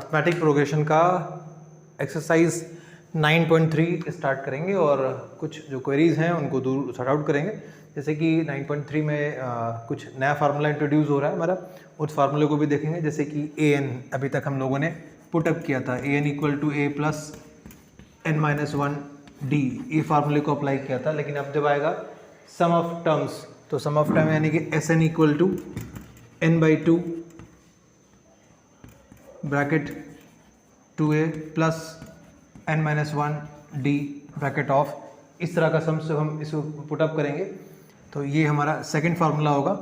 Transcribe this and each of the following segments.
Arithmetic progression का exercise 9.3 start करेंगे और कुछ जो क्वेरीज हैं उनको दूर सॉर्ट आउट करेंगे। जैसे कि 9.3 में कुछ नया फार्मूला इंट्रोड्यूस हो रहा है हमारा, उस फार्मूले को भी देखेंगे। जैसे कि ए एन अभी तक हम लोगों ने पुटअप किया था, a n equal to a plus n minus one d, ये फार्मूले को अप्लाई किया था। लेकिन अब जब आएगा सम ऑफ टर्म्स, तो सम ऑफ टर्म यानी कि S n equal to n by two bracket 2a plus n minus one d bracket of, इस तरह का सम से हम इसको पुटअप करेंगे। तो ये हमारा सेकंड फार्मूला होगा,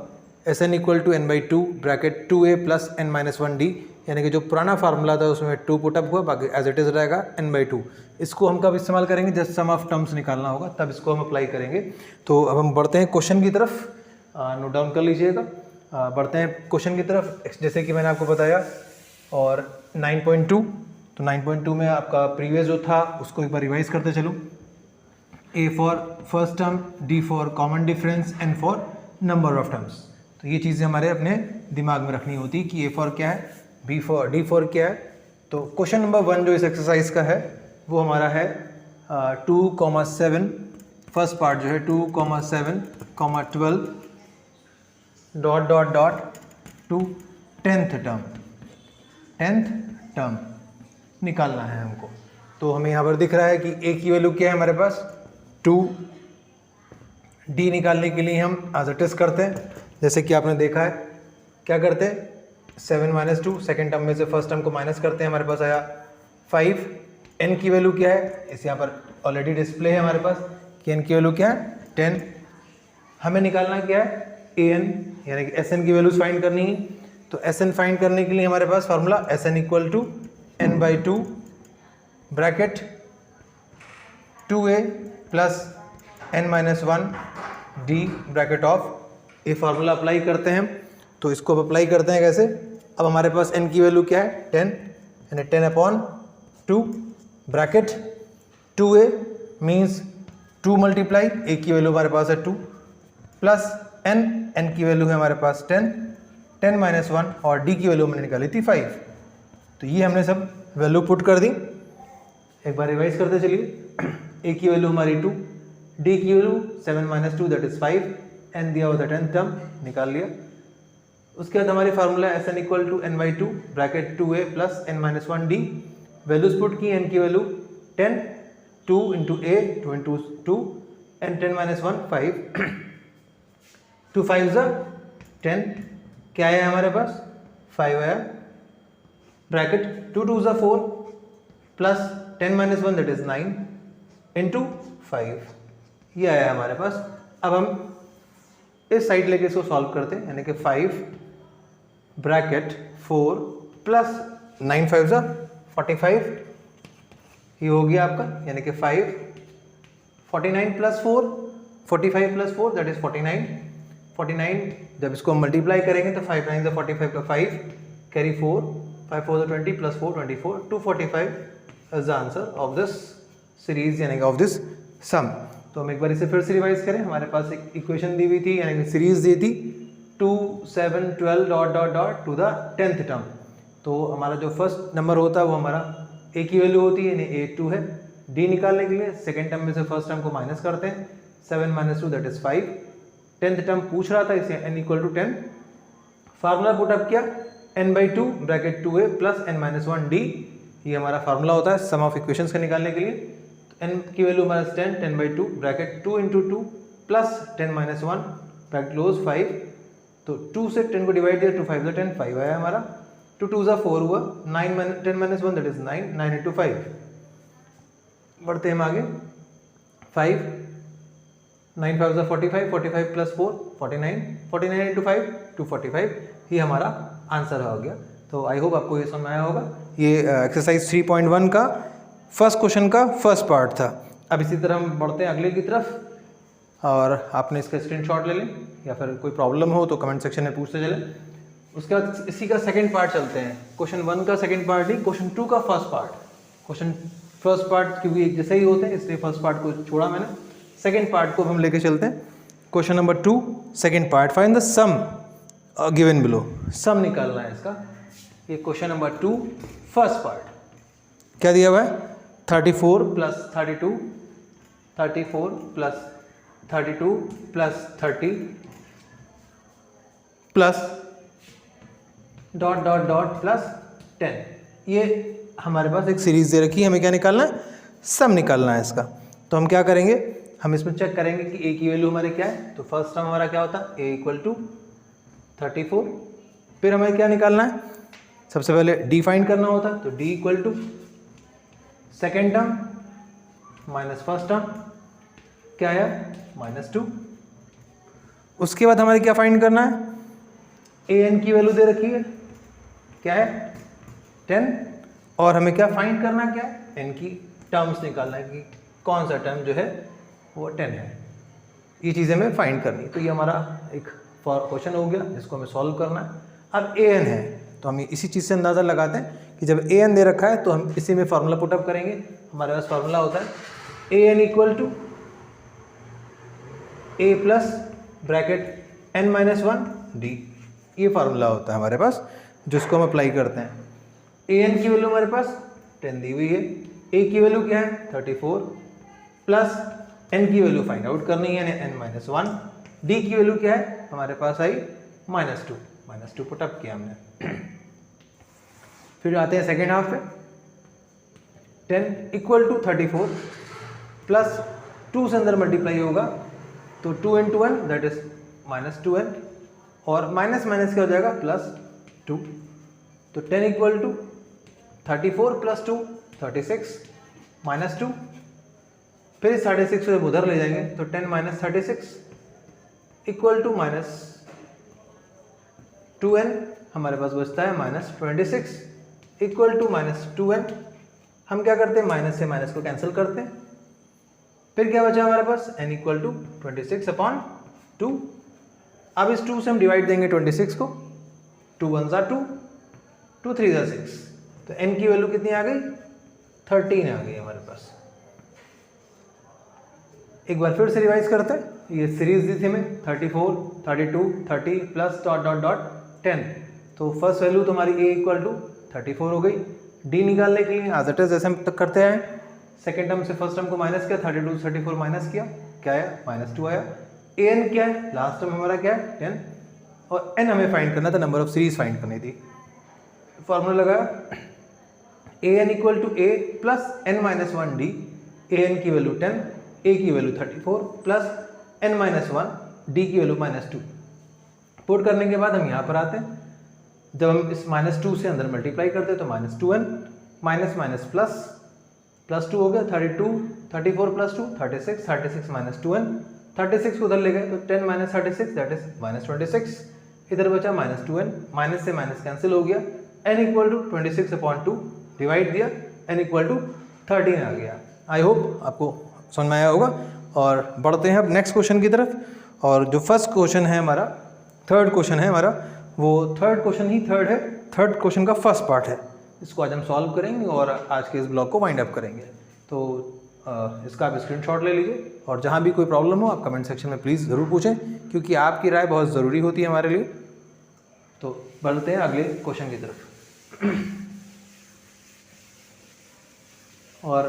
S n equal to n by two bracket 2a plus n minus one d, यानी कि जो पुराना फार्मूला था उसमें 2 पुटअप हुआ, बाकी एज इट इज़ रहेगा n बाई टू। इसको हम कब इस्तेमाल करेंगे, जब सम ऑफ टर्म्स निकालना होगा तब इसको हम अप्लाई करेंगे। तो अब हम बढ़ते हैं क्वेश्चन की तरफ, नोट डाउन कर लीजिएगा। बढ़ते हैं क्वेश्चन की तरफ। जैसे कि मैंने आपको बताया और 9.2, तो 9.2 में आपका प्रीवियस जो था उसको एक बार रिवाइज करते चलो। A for first term, d for common difference, n for number of terms. तो ये चीज़ें हमारे अपने दिमाग में रखनी होती है कि ए फॉर क्या है, बी फॉर, डी फॉर क्या है। तो क्वेश्चन नंबर 1 जो इस एक्सरसाइज का है वो हमारा है 2,7, फर्स्ट पार्ट जो है 2,7, 12 dot dot dot to 10th term, 10th term निकालना है हमको। तो हमें यहाँ पर दिख रहा है कि ए की वैल्यू क्या है हमारे पास 2, डी निकालने के लिए हम एज इट इज करते हैं। जैसे कि आपने देखा है क्या करते हैं, 7 माइनस 2, सेकेंड टर्म में से फर्स्ट टर्म को माइनस करते हैं, हमारे पास आया 5। एन की वैल्यू क्या है, इस यहाँ पर ऑलरेडी डिस्प्ले है हमारे पास कि एन की वैल्यू क्या है 10। हमें निकालना क्या है ए एन, यानी कि एस एन की वैल्यूज फाइंड करनी है। तो एस एन फाइंड करने के लिए हमारे पास formula S n equal to n by two bracket 2a plus n minus one d bracket of, ये फार्मूला अप्लाई करते हैं हम। तो इसको अब अप्लाई करते हैं कैसे, अब हमारे पास n की वैल्यू क्या है 10, यानी 10/2 bracket 2a means 2 multiply, a की वैल्यू हमारे पास है 2 प्लस n की वैल्यू है हमारे पास 10, 10 माइनस 1 और d की वैल्यू हमने निकाली थी 5। तो ये हमने सब वैल्यू पुट कर दी। एक बार रिवाइज करते चलिए। a की वैल्यू हमारी 2, d की value 7 minus 2 that is 5, n दिया हुआ था 10th टर्म निकाल लिया। उसके बाद हमारी formula S n equal to n by two bracket 2a plus n minus one d, values put की, n की value 10, 2 into a, 2 into 2 and 10 minus 1 5, 2 5 ज़ा 10, क्या आया हमारे पास 5 आया, ब्रैकेट 2 2 ज़ा 4 plus 10 minus 1 that is 9 into 5, ये आया हमारे पास। अब हम इस साइड लेके इसको सॉल्व करते हैं, यानी कि 5 ब्रैकेट 4 प्लस 9 5 ज़ा 45, ये हो गया आपका, यानी कि 5 49 प्लस 4, 45 प्लस 4 दैट इज 49, 49 जब इसको हम मल्टीप्लाई करेंगे तो 5 9 ज़ा 45 का 5 कैरी 4, 5 4 ज़ा 20 plus 4 24, 245 is the answer of this series, यानी कि ऑफ दिस सम। तो हम एक बार इसे फिर से रिवाइज करें। हमारे पास एक इक्वेशन दी हुई थी, यानी कि सीरीज दी थी 2 7 12 dot dot dot to the 10th term. तो हमारा जो फर्स्ट नंबर होता है वो हमारा a की वैल्यू होती है, यानी a 2 है। d निकालने के लिए सेकेंड टर्म में से फर्स्ट टर्म को माइनस करते हैं, 7 minus 2 that is 5, 10th term पूछ रहा था इसे n equal to 10, formula put up किया n by two bracket 2a plus n minus one d, ये हमारा फार्मूला होता है सम ऑफ इक्वेशंस का निकालने के लिए। n की वैल्यू हमारा 10, 10 by two bracket 2 into 2 plus 10 minus 1 bracket close 5, तो 2 से 10 को डिवाइड किया, 2 5 ज़ा 10, 5 आया हमारा, 2 2 ज़ा 4 हुआ, 10 माइनस 1 दैट इज 9, 9 इंटू 5। बढ़ते हैं हम आगे, 5 9 5 ज़ा 45, 45 प्लस 4 49, 49 इंटू 5 245, ये हमारा आंसर हो गया। तो आई होप आपको ये समझ आया होगा। ये एक्सरसाइज 3.1 का फर्स्ट क्वेश्चन का फर्स्ट पार्ट था। अब इसी तरह हम बढ़ते हैं अगले की तरफ और आपने इसका स्क्रीनशॉट ले लें, या फिर कोई प्रॉब्लम हो तो कमेंट सेक्शन में पूछते चलें। उसके बाद इसी का सेकंड पार्ट चलते हैं, क्वेश्चन 1 का सेकंड पार्ट नहीं, क्वेश्चन 2 का first part. Question first part क्योंकि एक जैसे ही होते हैं इसलिए फर्स्ट पार्ट को छोड़ा मैंने, सेकंड पार्ट को हम लेके चलते हैं। Question number 2 second part, find the sum given below, sum निकालना है इसका। ये क्वेश्चन नंबर 2 फर्स्ट पार्ट क्या दिया हुआ है 34 plus 32, 34 plus 32 plus 30 plus dot dot dot plus 10। ये हमारे पास एक सीरीज दे रखी है, हमें क्या निकालना है, सम निकालना है इसका। तो हम क्या करेंगे, हम इसमें चेक करेंगे कि a की वैल्यू हमारे क्या है। तो फर्स्ट टर्म हमारा क्या होता है a इक्वल टू 34। फिर हमें क्या निकालना है, सबसे पहले d फाइंड करना होता है। तो d equal to second term minus first term क्या आया -2। उसके बाद हमारे क्या फाइंड करना है, an की वैल्यू दे रखी है क्या है 10, और हमें क्या फाइंड करना क्या है, n की टर्म्स निकालना है कि कौन सा टर्म जो है वो 10 है। ये चीज़ें हमें फाइंड करनी। तो ये हमारा एक क्वेश्चन हो गया जिसको हमें सॉल्व करना है। अब an है तो हम इसी चीज़ से अंदाज़ा लगाते हैं कि जब an दे रखा है तो हम इसी में फार्मूला पुटअप करेंगे। हमारे पास फार्मूला होता है an equal to a plus bracket n minus 1 d। ये फार्मूला होता है हमारे पास जिसको हम अप्लाई करते हैं। an की वैल्यू हमारे पास 10 दी हुई है, a की वैल्यू क्या है 34 प्लस n की वैल्यू फाइंड आउट करनी है n माइनस 1, d की वैल्यू क्या है हमारे पास आई -2 पुटअप किया हमने। फिर आते हैं सेकेंड हाफ पे, 10 इक्वल टू 34 प्लस 2 से अंदर मल्टीप्लाई होगा तो 2 into 1 दैट इज -2n, और माइनस माइनस क्या हो जाएगा +2। तो 10 इक्वल टू 34 प्लस 2 36 -2। फिर इस 36 को जब उधर ले जाएंगे तो 10 माइनस 36 इक्वल टू -2n। हमारे पास बचता है -26 इक्वल टू -2n। हम क्या करते हैं, माइनस से माइनस को कैंसिल करते हैं। फिर क्या बचा हमारे पास n इक्वल टू 26/2। अब इस 2 से हम डिवाइड देंगे 26 को, 2 1 ज़ा 2, 2 3 ज़ा 6। तो n की वैल्यू कितनी आ गई 13 आ गई हमारे पास। एक बार फिर से रिवाइज करते हैं, ये सीरीज दी थी हमें 34 32 30 प्लस डॉट डॉट डॉट 10। तो फर्स्ट वैल्यू तो हमारी a इक्वल टू 34 हो गई। d निकालने के लिए एज इट इज जैसे हम तक करते आए, सेकेंड टर्म से फर्स्ट टर्म को माइनस किया, 32 से 34 माइनस किया, क्या आया -2 आया। an क्या है, लास्ट टर्म हमारा क्या है 10, और n हमें फाइंड करना था, नंबर ऑफ सीरीज फाइंड करनी थी। फॉर्मूला लगाया an equal to a plus n minus 1 d। an की वैल्यू 10, a की value 34 plus n minus 1, d की वैल्यू -2। पुट करने के बाद हम यहाँ पर आते हैं, जब हम इस -2 से अंदर मल्टीप्लाई करते हैं तो -2n माइनस माइनस प्लस 2 हो गया, 32 34 प्लस 2 36 36 -2n, 36 को उधर ले गए तो 10 माइनस 36 दैट इज -26। इधर बचा -2n, माइनस से माइनस कैंसिल हो गया, n इक्वल टू 26/2 डिवाइड दिया, n इक्वल टू 13 आ गया। आई होप आपको समझ में आया होगा। और बढ़ते हैं अब नेक्स्ट क्वेश्चन की तरफ। और जो फर्स्ट क्वेश्चन है हमारा, थर्ड क्वेश्चन है हमारा, वो थर्ड क्वेश्चन ही थर्ड है, थर्ड क्वेश्चन का फर्स्ट पार्ट है। इसको आज हम सॉल्व करेंगे और आज के इस ब्लॉग को वाइंड अप करेंगे। तो इसका आप स्क्रीनशॉट ले लीजिए, और जहाँ भी कोई प्रॉब्लम हो आप कमेंट सेक्शन में प्लीज़ ज़रूर पूछें, क्योंकि आपकी राय बहुत ज़रूरी होती है हमारे लिए। तो बढ़ते हैं अगले क्वेश्चन की तरफ। और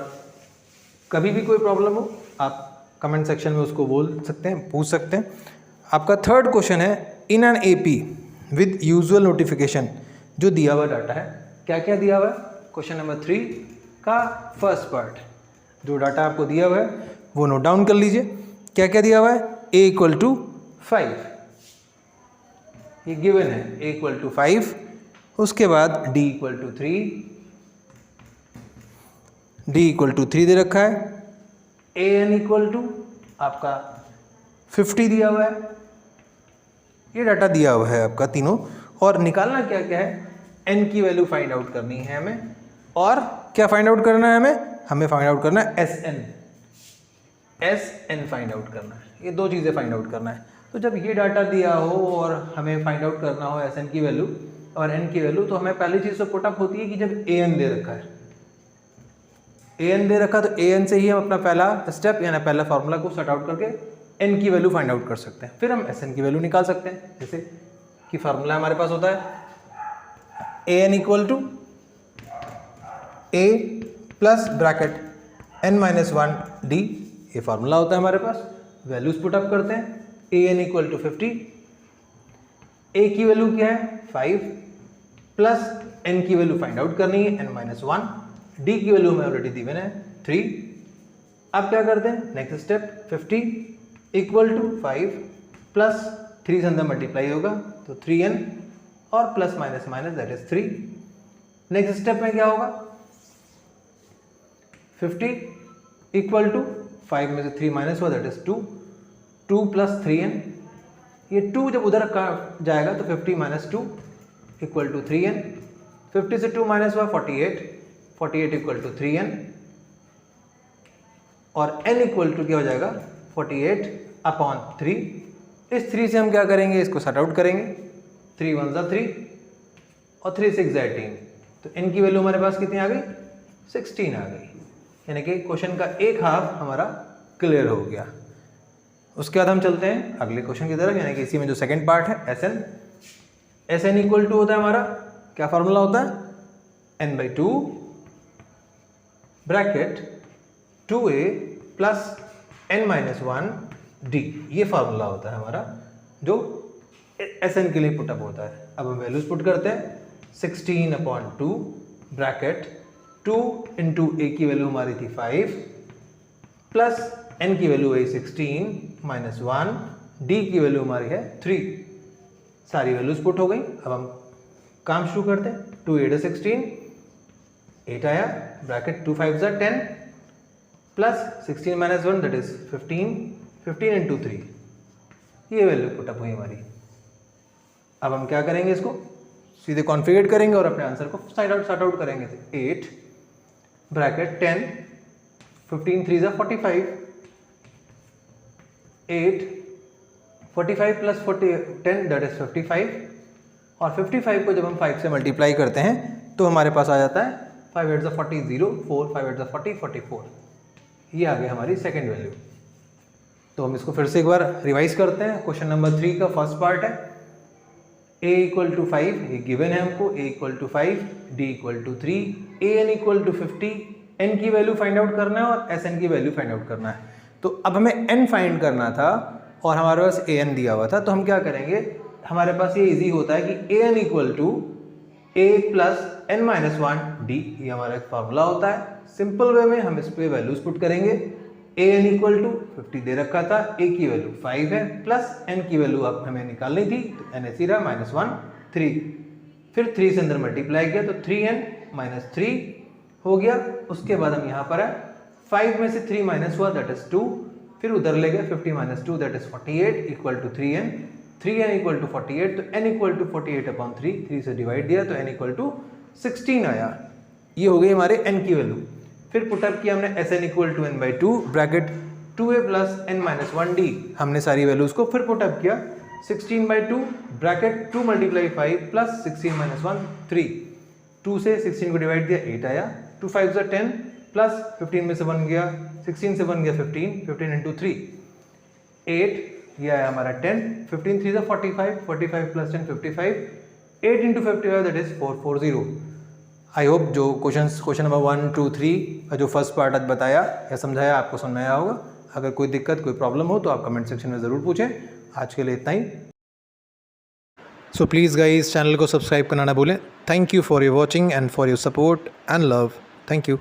कभी भी कोई प्रॉब्लम हो आप कमेंट सेक्शन में उसको बोल सकते हैं, पूछ सकते हैं। आपका थर्ड क्वेश्चन है, in an AP with usual notification, जो दिया हुआ डाटा है, क्या क्या दिया हुआ है, क्वेश्चन नंबर 3 का फर्स्ट पार्ट, जो डाटा आपको दिया हुआ है वो नोट डाउन कर लीजिए। क्या क्या दिया हुआ है, a इक्वल टू 5, ये गिवन है, a इक्वल टू 5। उसके बाद d equal to 3, d equal to 3 दे रखा है, an इक्वल टू आपका 50 दिया हुआ है। ये डाटा दिया हुआ है आपका तीनों, और निकालना क्या क्या है, n की वैल्यू फाइंड आउट करनी है हमें, और क्या फाइंड आउट करना है हमें फाइंड आउट करना है Sn फाइंड आउट करना है। ये दो चीज़ें फाइंड आउट करना है। तो जब ये डाटा दिया हो और हमें फाइंड आउट करना हो Sn की वैल्यू और n की वैल्यू, तो हमें पहली चीज़ तो पुटअप होती है कि जब an दे रखा है, an दे रखा तो an से ही हम अपना पहला स्टेप यानी पहला फार्मूला को सेट आउट करके n की वैल्यू फाइंड आउट कर सकते हैं। फिर हम Sn की वैल्यू निकाल सकते हैं, जैसे कि फार्मूला हमारे पास होता है an equal to a plus bracket n minus 1 d, ये फार्मूला होता है हमारे पास। वैल्यूज पुट अप करते हैं, a n equal to 50, a की वैल्यू क्या है 5 प्लस n की वैल्यू फाइंड आउट करनी है n माइनस 1, डी की वैल्यू हमें ऑलरेडी दी है 3। अब क्या करते हैं, next step 50 equal to 5 plus 3 से अंदर मल्टीप्लाई होगा तो 3n और plus minus minus that is 3। Next step में क्या होगा, 50 इक्वल टू 5 में से 3 माइनस हुआ दैट इज 2, 2 प्लस 3n, ये 2 जब उधर का जाएगा तो 50 माइनस 2 इक्वल टू 3n, 50 से 2 माइनस हुआ 48, 48 इक्वल टू 3n और n इक्वल टू क्या हो जाएगा 48 अपॉन 3। इस 3 से हम क्या करेंगे, इसको सॉर्ट आउट करेंगे, 3 1 जा 3 और 3 6 जा 18, तो n की वैल्यू हमारे पास कितनी आ गई 16 आ गई, यानी कि क्वेश्चन का एक हाफ हमारा क्लियर हो गया। उसके बाद हम चलते हैं अगले क्वेश्चन की तरफ, यानी कि इसी में जो सेकंड पार्ट है S n. S n equal to होता है हमारा क्या फार्मूला होता है, n by 2 bracket 2a plus n minus 1 d, ये फार्मूला होता है हमारा जो एस एन के लिए पुटअप होता है। अब हम वैल्यूज पुट करते हैं, 16 अपॉन 2 ब्रैकेट 2 इंटू ए की वैल्यू हमारी थी 5 प्लस n की वैल्यू है 16 माइनस 1, डी की वैल्यू हमारी है 3। सारी वैल्यूज पुट हो गई। अब हम काम शुरू करते हैं, 2 8 16, 8 आया ब्रैकेट 2 5 जा 10 plus 16 minus 1 that is 15, 15 into 3, ये वैल्यू पुटअप हुई हमारी। अब हम क्या करेंगे, इसको सीधे कॉन्फ़िगर करेंगे और अपने आंसर को सॉर्ट आउट करेंगे। 8 ब्रैकेट 10, 15 3 जा 45, 8 45 प्लस 10 दैट इज 55 और 55 को जब हम 5 से मल्टीप्लाई करते हैं तो हमारे पास आ जाता है 5 8 जा 40 0 4 5 8 जा 40 44, ये आ गई हमारी सेकेंड वैल्यू। तो हम इसको फिर से एक बार रिवाइज करते हैं। क्वेश्चन नंबर 3 का फर्स्ट पार्ट है, a इक्वल टू 5, ये गिवन है हमको, a equal to 5, d equal to 3, a n equal to 50, n की वैल्यू फाइंड आउट करना है और एस एन की वैल्यू फाइंड आउट करना है। तो अब हमें n फाइंड करना था और हमारे पास a n दिया हुआ था, तो हम क्या करेंगे, हमारे पास ये इजी होता है कि a n equal to a plus n minus 1 d, ये हमारा एक फार्मूला होता है। सिंपल वे में हम इस पे वैल्यूज पुट करेंगे, a n इक्वल टू 50 दे रखा था, a की वैल्यू 5 है प्लस n की वैल्यू अब हमें निकालनी थी, तो n ऐसी रहा माइनस 1 3, फिर 3 से अंदर मल्टीप्लाई किया तो 3n माइनस 3 हो गया। उसके बाद हम यहाँ पर है 5 में से 3 माइनस हुआ दैट इज 2, फिर उधर ले गए 50 minus 2 that is 48 equal to 3n, 3n equal to 48, तो n इक्वल टू 48 अपॉन 3, 3 से डिवाइड दिया तो n इक्वल टू 16 आया। ये हो गई हमारे n की वैल्यू। फिर पुटअप किया हमने S n equal to n by 2 bracket 2a plus n minus 1 d, हमने सारी वैल्यूज को फिर पुटअप किया, 16 by 2 bracket 2 multiply 5 plus 16 minus 1 3, 2 से 16 को डिवाइड दिया 8 आया, 2 5 जा 10 प्लस 15 में से 1 गया, 16 से 1 गया 15, 15 इंटू 3 8, ये आया हमारा 10, 15 3 जा 45, 45 plus 10 55, 8 into 55 that is 440। I hope जो क्वेश्चन नंबर 1 2 3 का जो फर्स्ट पार्ट आज बताया या समझाया आपको समझ में आया होगा। अगर कोई दिक्कत कोई प्रॉब्लम हो तो आप कमेंट सेक्शन में ज़रूर पूछें। आज के लिए इतना ही। सो प्लीज़ गाइस, चैनल को सब्सक्राइब करना ना भूलें। Thank you for your watching and for your support and love. Thank you.